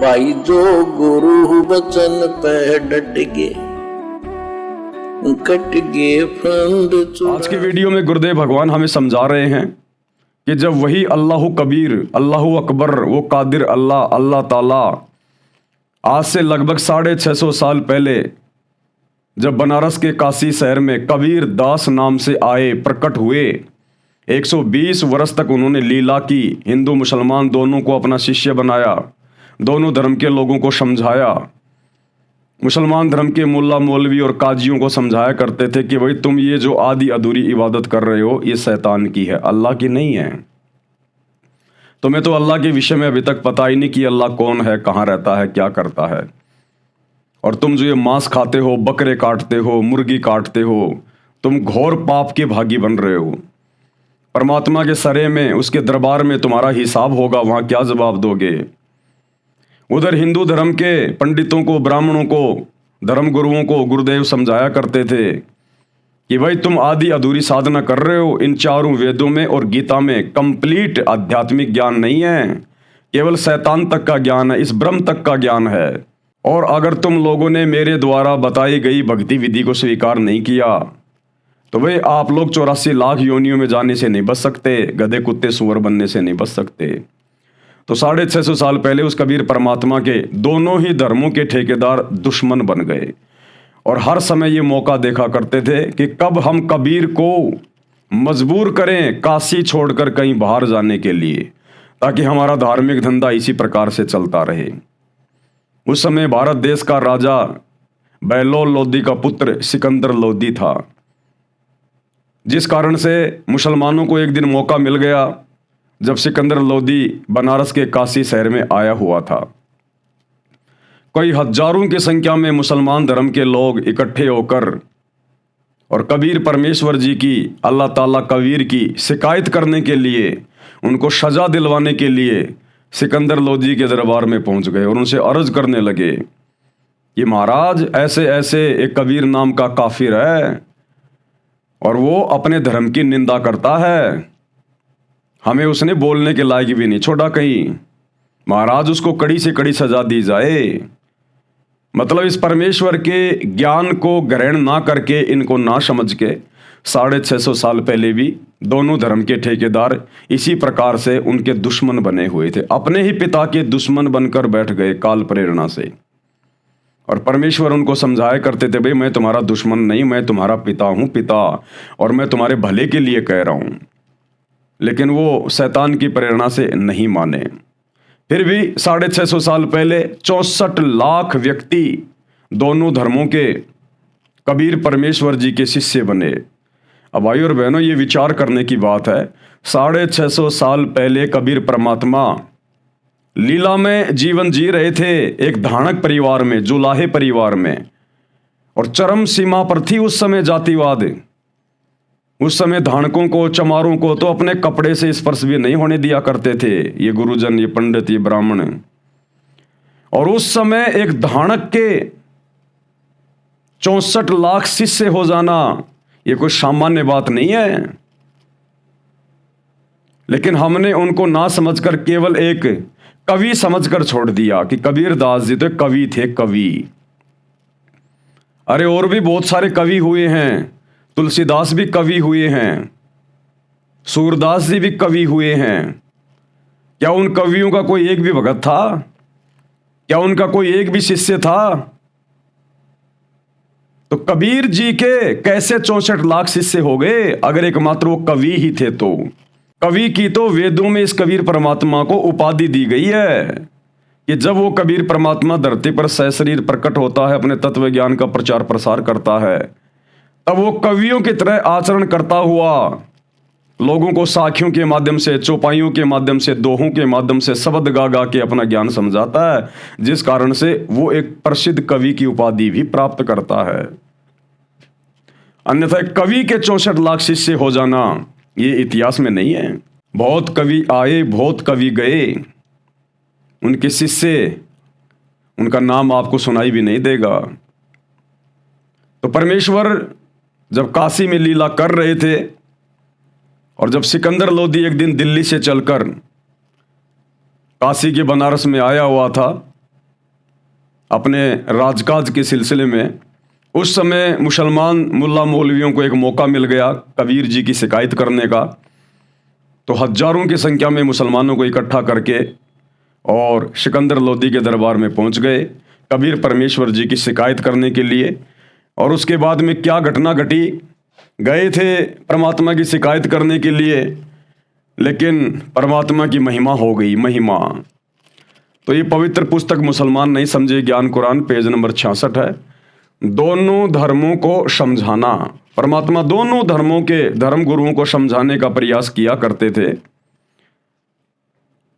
भाई जो गुरु वचन पे डट गए कट गए फंद। आज की वीडियो में गुरुदेव भगवान हमें समझा रहे हैं कि जब वही अल्लाह कबीर, अल्लाह अकबर, वो कादिर अल्लाह, अल्लाह ताला आज से लगभग 650 साल पहले जब बनारस के काशी शहर में कबीर दास नाम से आए, प्रकट हुए, 120 वर्ष तक उन्होंने लीला की, हिंदू मुसलमान दोनों को अपना शिष्य बनाया, दोनों धर्म के लोगों को समझाया। मुसलमान धर्म के मुल्ला मौलवी और काजियों को समझाया करते थे कि भाई तुम ये जो आधी अधूरी इबादत कर रहे हो ये शैतान की है, अल्लाह की नहीं है। तुम्हें तो अल्लाह के विषय में अभी तक पता ही नहीं कि अल्लाह कौन है, कहाँ रहता है, क्या करता है। और तुम जो ये मांस खाते हो, बकरे काटते हो, मुर्गी काटते हो, तुम घोर पाप के भागी बन रहे हो। परमात्मा के सरे में, उसके दरबार में तुम्हारा हिसाब होगा, वहाँ क्या जवाब दोगे। उधर हिंदू धर्म के पंडितों को, ब्राह्मणों को, धर्म गुरुओं को गुरुदेव समझाया करते थे कि भाई तुम आधी अधूरी साधना कर रहे हो। इन चारों वेदों में और गीता में कंप्लीट आध्यात्मिक ज्ञान नहीं है, केवल शैतान तक का ज्ञान है, इस ब्रह्म तक का ज्ञान है। और अगर तुम लोगों ने मेरे द्वारा बताई गई भक्ति विधि को स्वीकार नहीं किया तो भाई आप लोग 84 लाख योनियों में जाने से नहीं बच सकते, गधे कुत्ते सुअर बनने से नहीं बच सकते। तो 650 साल पहले उस कबीर परमात्मा के दोनों ही धर्मों के ठेकेदार दुश्मन बन गए और हर समय ये मौका देखा करते थे कि कब हम कबीर को मजबूर करें काशी छोड़कर कहीं बाहर जाने के लिए, ताकि हमारा धार्मिक धंधा इसी प्रकार से चलता रहे। उस समय भारत देश का राजा बहलोल लोदी का पुत्र सिकंदर लोदी था, जिस कारण से मुसलमानों को एक दिन मौका मिल गया जब सिकंदर लोदी बनारस के काशी शहर में आया हुआ था। कई हजारों की संख्या में मुसलमान धर्म के लोग इकट्ठे होकर और कबीर परमेश्वर जी की, अल्लाह ताला कबीर की शिकायत करने के लिए, उनको सजा दिलवाने के लिए सिकंदर लोदी के दरबार में पहुंच गए और उनसे अर्ज करने लगे कि महाराज ऐसे ऐसे एक कबीर नाम का काफिर है और वो अपने धर्म की निंदा करता है, हमें उसने बोलने के लायक भी नहीं छोड़ा कहीं, महाराज उसको कड़ी से कड़ी सजा दी जाए। मतलब इस परमेश्वर के ज्ञान को ग्रहण ना करके, इनको ना समझ के 650 साल पहले भी दोनों धर्म के ठेकेदार इसी प्रकार से उनके दुश्मन बने हुए थे, अपने ही पिता के दुश्मन बनकर बैठ गए काल प्रेरणा से। और परमेश्वर उनको समझाया करते थे भाई मैं तुम्हारा दुश्मन नहीं, मैं तुम्हारा पिता हूँ, पिता, और मैं तुम्हारे भले के लिए कह रहा हूँ। लेकिन वो शैतान की प्रेरणा से नहीं माने। फिर भी 650 साल पहले 64 लाख व्यक्ति दोनों धर्मों के कबीर परमेश्वर जी के शिष्य बने। अब भाई और बहनों ये विचार करने की बात है, 650 साल पहले कबीर परमात्मा लीला में जीवन जी रहे थे एक धाणक परिवार में, जुलाहे परिवार में, और चरम सीमा पर थी उस समय जातिवाद। उस समय धाणकों को, चमारों को तो अपने कपड़े से स्पर्श भी नहीं होने दिया करते थे ये गुरुजन, ये पंडित, ये ब्राह्मण। और उस समय एक धाणक के 64 लाख शिष्य हो जाना ये कोई सामान्य बात नहीं है। लेकिन हमने उनको ना समझकर केवल एक कवि समझकर छोड़ दिया कि कबीर दास जी तो कवि थे, कवि। अरे और भी बहुत सारे कवि हुए हैं, तुलसीदास भी कवि हुए हैं, सूरदास जी भी कवि हुए हैं। क्या उन कवियों का कोई एक भी भगत था? क्या उनका कोई एक भी शिष्य था? तो कबीर जी के कैसे 64 लाख शिष्य हो गए अगर एकमात्र वो कवि ही थे? तो कवि की तो वेदों में इस कबीर परमात्मा को उपाधि दी गई है कि जब वो कबीर परमात्मा धरती पर सशरीर प्रकट होता है, अपने तत्व ज्ञान का प्रचार प्रसार करता है, तब वो कवियों की तरह आचरण करता हुआ लोगों को साखियों के माध्यम से, चौपाइयों के माध्यम से, दोहों के माध्यम से शब्द गा गा के अपना ज्ञान समझाता है, जिस कारण से वो एक प्रसिद्ध कवि की उपाधि भी प्राप्त करता है। अन्यथा कवि के 64 लाख शिष्य हो जाना ये इतिहास में नहीं है। बहुत कवि आए, बहुत कवि गए, उनके शिष्य, उनका नाम आपको सुनाई भी नहीं देगा। तो परमेश्वर जब काशी में लीला कर रहे थे और जब सिकंदर लोदी एक दिन दिल्ली से चलकर काशी के बनारस में आया हुआ था, अपने राजकाज के सिलसिले में, उस समय मुसलमान मुल्ला मौलवियों को एक मौका मिल गया कबीर जी की शिकायत करने का। तो हजारों की संख्या में मुसलमानों को इकट्ठा करके और सिकंदर लोदी के दरबार में पहुंच गए कबीर परमेश्वर जी की शिकायत करने के लिए। और उसके बाद में क्या घटना घटी, गए थे परमात्मा की शिकायत करने के लिए, लेकिन परमात्मा की महिमा हो गई, महिमा। तो ये पवित्र पुस्तक मुसलमान नहीं समझे, ज्ञान कुरान पेज नंबर 66 है। दोनों धर्मों को समझाना, परमात्मा दोनों धर्मों के धर्म गुरुओं को समझाने का प्रयास किया करते थे।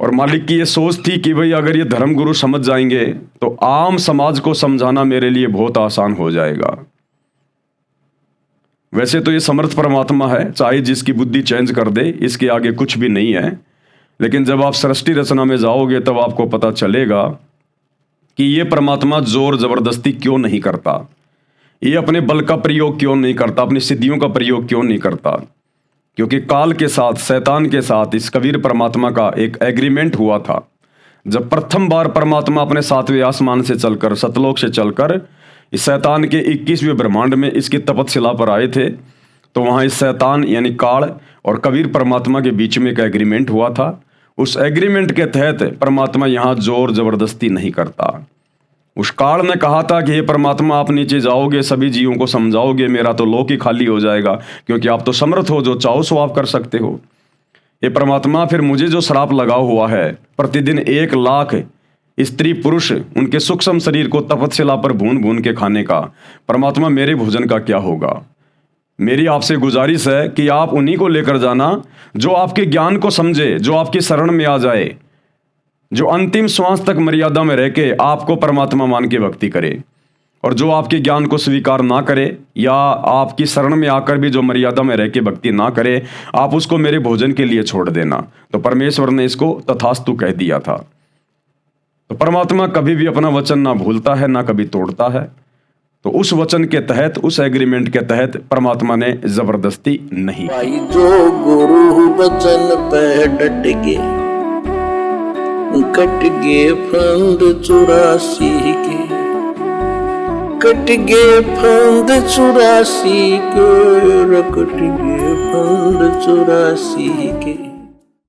और मालिक की ये सोच थी कि भाई अगर ये धर्म गुरु समझ जाएंगे तो आम समाज को समझाना मेरे लिए बहुत आसान हो जाएगा। वैसे तो ये समर्थ परमात्मा है, चाहे जिसकी बुद्धि चेंज कर दे, इसके आगे कुछ भी नहीं है। लेकिन जब आप सृष्टि रचना में जाओगे तब आपको पता चलेगा कि ये परमात्मा जोर जबरदस्ती क्यों नहीं करता, ये अपने बल का प्रयोग क्यों नहीं करता, अपनी सिद्धियों का प्रयोग क्यों नहीं करता। क्योंकि काल के साथ, शैतान के साथ इस कबीर परमात्मा का एक एग्रीमेंट हुआ था। जब प्रथम बार परमात्मा अपने 7वें आसमान से चलकर, सतलोक से चलकर इस शैतान के 21वें ब्रह्मांड में इसकी तपतशिला पर आए थे, तो वहाँ इस शैतान यानी काल और कबीर परमात्मा के बीच में एक एग्रीमेंट हुआ था। उस एग्रीमेंट के तहत परमात्मा यहाँ जोर जबरदस्ती नहीं करता। उस काल ने कहा था कि हे परमात्मा, आप नीचे जाओगे, सभी जीवों को समझाओगे, मेरा तो लोक ही खाली हो जाएगा, क्योंकि आप तो समर्थ हो, जो चाहो सो आप कर सकते हो। ये परमात्मा, फिर मुझे जो श्राप लगा हुआ है प्रतिदिन 1 लाख स्त्री पुरुष उनके सूक्ष्म शरीर को तपतशिला पर भून भून के खाने का, परमात्मा मेरे भोजन का क्या होगा। मेरी आपसे गुजारिश है कि आप उन्हीं को लेकर जाना जो आपके ज्ञान को समझे, जो आपकी शरण में आ जाए, जो अंतिम श्वास तक मर्यादा में रह के आपको परमात्मा मान के भक्ति करे। और जो आपके ज्ञान को स्वीकार ना करे या आपकी शरण में आकर भी जो मर्यादा में रह के भक्ति ना करे, आप उसको मेरे भोजन के लिए छोड़ देना। तो परमेश्वर ने इसको तथास्तु कह दिया था। तो परमात्मा कभी भी अपना वचन ना भूलता है, ना कभी तोड़ता है। तो उस वचन के तहत, उस एग्रीमेंट के तहत परमात्मा ने जबरदस्ती नहीं। भाई जो गुरु वचन पे डट गए, कट गए फंद 84 के, कट गए फंद 84 के, कट गए फंद 84 के।